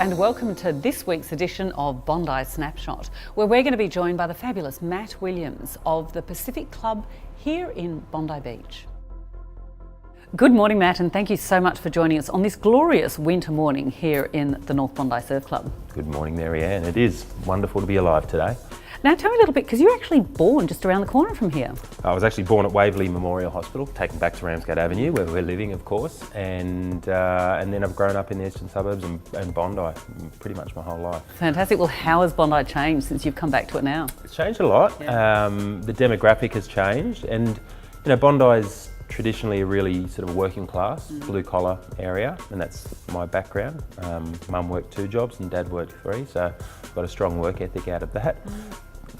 and welcome to this week's edition of Bondi Snapshot, where we're going to be joined by the fabulous Matt Williams of the Pacific Club here in Bondi Beach. Good morning, Matt, and thank you so much for joining us on this glorious winter morning here in the North Bondi Surf Club. Good morning, Marianne. It is wonderful to be alive today. Now tell me a little bit, because you're actually born just around the corner from here. I was actually born at Waverley Memorial Hospital, taken back to Ramsgate Avenue, where we're living, of course, and then I've grown up in the eastern suburbs and Bondi pretty much my whole life. Fantastic. Well, how has Bondi changed since you've come back to it now? It's changed a lot. Yeah. The demographic has changed, and Bondi's traditionally a really sort of working class, blue collar area, and that's my background. Mum worked 2 jobs and Dad worked 3, so I've got a strong work ethic out of that.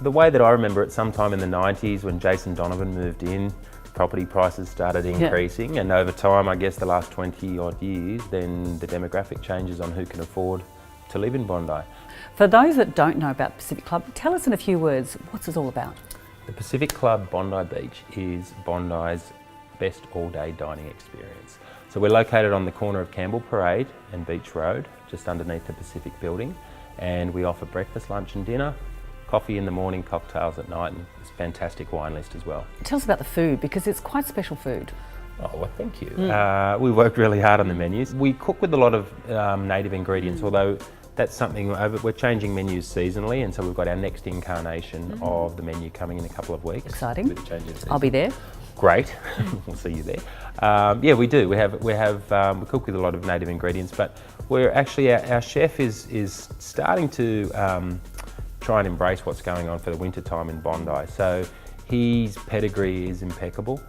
The way that I remember it, sometime in the 90s when Jason Donovan moved in, property prices started increasing, and over time, I guess the last 20 odd years, then the demographic changes on who can afford to live in Bondi. For those that don't know about Pacific Club, tell us in a few words, what's this all about? The Pacific Club Bondi Beach is Bondi's best all-day dining experience. So we're located on the corner of Campbell Parade and Beach Road, just underneath the Pacific building, and we offer breakfast, lunch and dinner, coffee in the morning, cocktails at night, and this fantastic wine list as well. Tell us about the food, because it's quite special food. Oh, well, thank you. We worked really hard on the menus. We cook with a lot of native ingredients, although that's something we're changing menus seasonally, and so we've got our next incarnation of the menu coming in a couple of weeks. Exciting. With the change in season. I'll be there. Great. We'll see you there. Yeah, we do. We cook with a lot of native ingredients, but we're actually our chef is starting to try and embrace what's going on for the winter time in Bondi. So his pedigree is impeccable.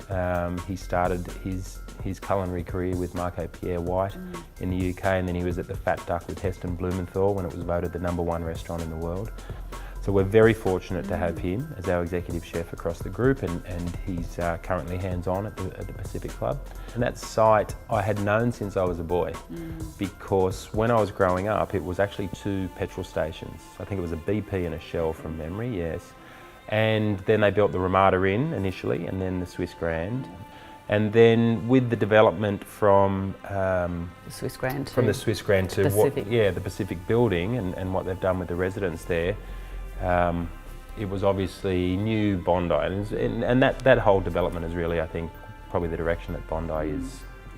He started his culinary career with Marco Pierre White in the UK, and then he was at the Fat Duck with Heston Blumenthal when it was voted the #1 restaurant in the world. So we're very fortunate to have him as our executive chef across the group, and he's currently hands-on at the Pacific Club. And that site I had known since I was a boy, because when I was growing up it was actually 2 petrol stations. I think it was a BP and a Shell from memory, yes. And then they built the Ramada Inn initially, and then the Swiss Grand. And then with the development from The Swiss Grand to Pacific. the Pacific building and what they've done with the residents there, it was obviously new Bondi, and that whole development is really, I think, probably the direction that Bondi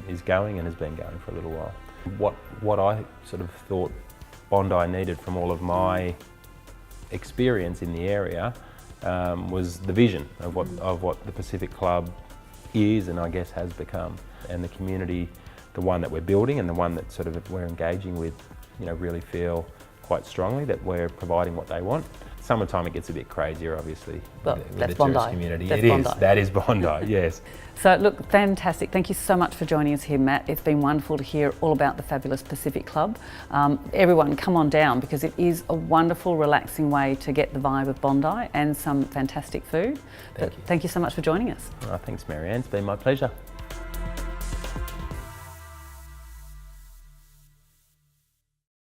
is going and has been going for a little while. What I sort of thought Bondi needed from all of my experience in the area was the vision of what the Pacific Club is and I guess has become, and the community, the one that we're building and the one that sort of we're engaging with, really feel quite strongly that we're providing what they want. Summertime it gets a bit crazier, obviously, with the tourist community. That is Bondi, yes. So look, fantastic. Thank you so much for joining us here, Matt. It's been wonderful to hear all about the fabulous Pacific Club. Everyone come on down, because it is a wonderful, relaxing way to get the vibe of Bondi and some fantastic food. Thank you so much for joining us. Thanks, Marianne. It's been my pleasure.